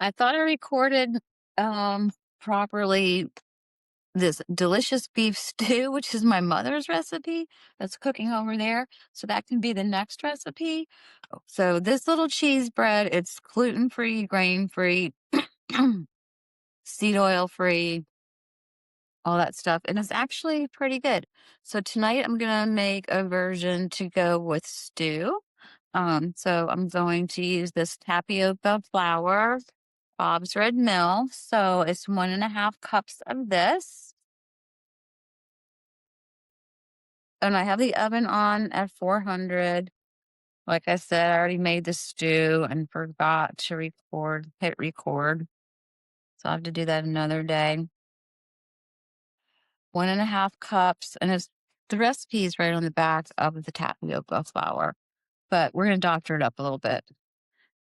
I thought I recorded properly this delicious beef stew, which is my mother's recipe that's cooking over there. So that can be the next recipe. So this little cheese bread, it's gluten free, grain free, seed oil free, all that stuff. And it's actually pretty good. So tonight I'm gonna make a version to go with stew. So I'm going to use this tapioca flour, Bob's Red Mill. So it's 1.5 cups of this. And I have the oven on at 400. Like I said, I already made the stew and forgot to hit record. So I'll have to do that another day. 1.5 cups. And the recipe is right on the back of the tapioca flour, but we're going to doctor it up a little bit.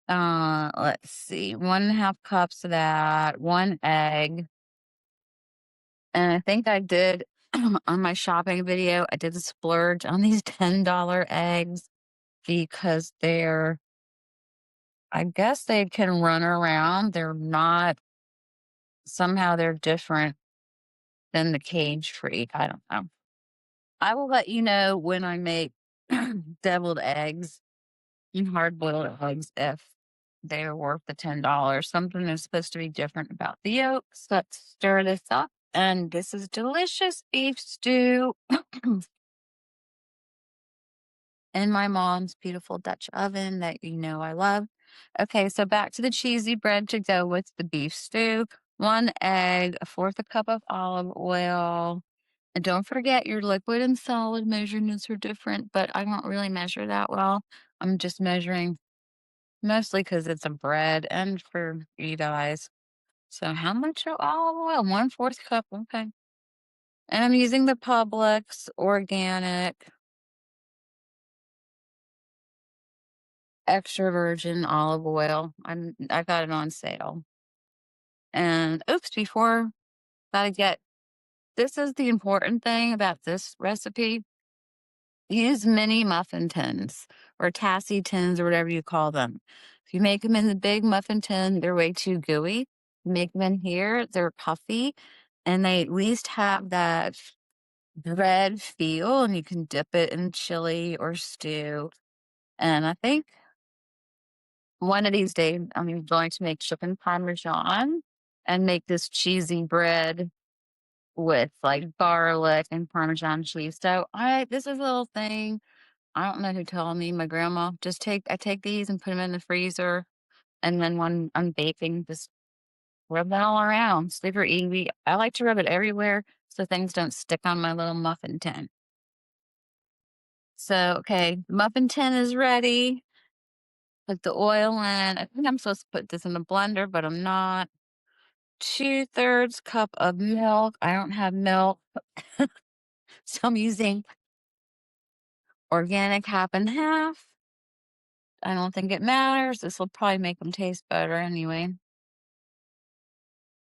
Let's see, 1.5 cups of that, one egg. And I think I did on my shopping video, I did a splurge on these $10 eggs because I guess they can run around. Somehow they're different than the cage free. I don't know. I will let you know when I make deviled eggs and hard boiled eggs if they're worth the $10. Something is supposed to be different about the yolks. Let's stir this up. And this is delicious beef stew in my mom's beautiful Dutch oven that you know I love. Okay, so back to the cheesy bread to go with the beef stew. One egg, a fourth a cup of olive oil. And don't forget your liquid and solid measurements are different, but I don't really measure that well. I'm just measuring mostly because it's a bread and for you guys. So how much of olive oil? 1/4 cup. Okay. And I'm using the Publix organic extra virgin olive oil. I got it on sale. And oops, before gotta get this is the important thing about this recipe. Use mini muffin tins or tassy tins or whatever you call them. If you make them in the big muffin tin, they're way too gooey. Make them in here, they're puffy, and they at least have that bread feel, and you can dip it in chili or stew. And I think one of these days I'm going to make chicken parmesan and make this cheesy bread with like garlic and parmesan cheese. So this is a little thing. I don't know who told me. My grandma I take these and put them in the freezer, and then when I'm baking, just rub that all around. Super easy. I like to rub it everywhere so things don't stick on my little muffin tin. So okay, the muffin tin is ready. Put the oil in. I think I'm supposed to put this in the blender, but I'm not. 2/3 cup of milk. I don't have milk, so I'm using organic half and half. I don't think it matters. This will probably make them taste better anyway.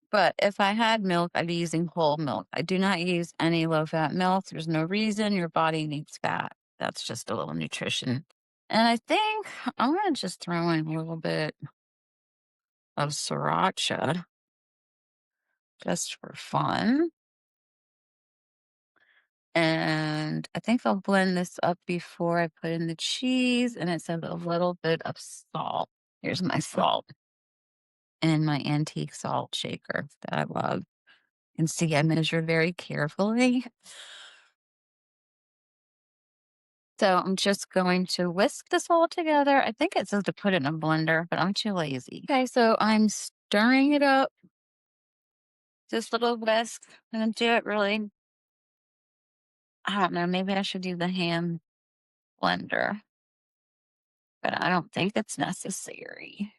But if I had milk, I'd be using whole milk. I do not use any low fat milk. There's no reason your body needs fat. That's just a little nutrition. And I think I'm going to just throw in a little bit of sriracha just for fun. And I think I'll blend this up before I put in the cheese. And it says a little bit of salt. Here's my salt and my antique salt shaker that I love. And see, I measure very carefully. So I'm just going to whisk this all together. I think it says to put it in a blender, but I'm too lazy. Okay, so I'm stirring it up. Just little whisk. I'm gonna do it really. I don't know. Maybe I should do the hand blender, but I don't think it's necessary.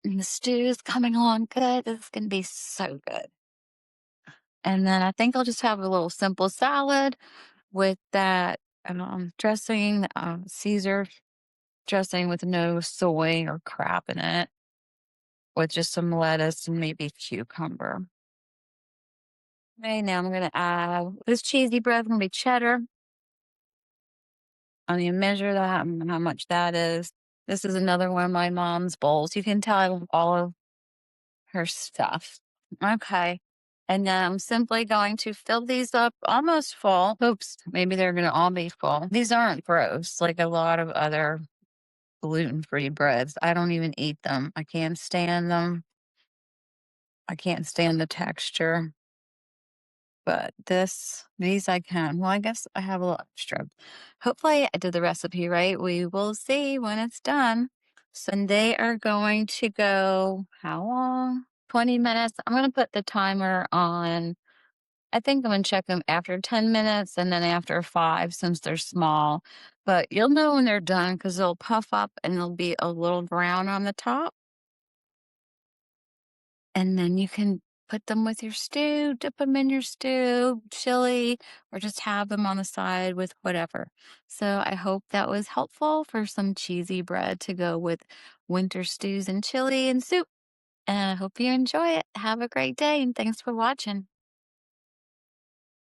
And the stew is coming along good. This is gonna be so good. And then I think I'll just have a little simple salad with that dressing, Caesar dressing with no soy or crap in it, with just some lettuce and maybe cucumber. Okay, now I'm gonna add this cheesy bread, gonna be cheddar. I'm gonna measure that and how much that is. This is another one of my mom's bowls. You can tell I love all of her stuff. Okay. And then I'm simply going to fill these up almost full. Oops, maybe they're going to all be full. These aren't gross like a lot of other gluten-free breads. I don't even eat them. I can't stand them. I can't stand the texture. But these I can. Well, I guess I have a little extra. Hopefully, I did the recipe right. We will see when it's done. So they are going to go how long? 20 minutes. I'm going to put the timer on. I think I'm going to check them after 10 minutes and then after 5 since they're small. But you'll know when they're done because they'll puff up and they'll be a little brown on the top. And then you can put them with your stew, dip them in your stew, chili, or just have them on the side with whatever. So I hope that was helpful for some cheesy bread to go with winter stews and chili and soup. And I hope you enjoy it. Have a great day and thanks for watching.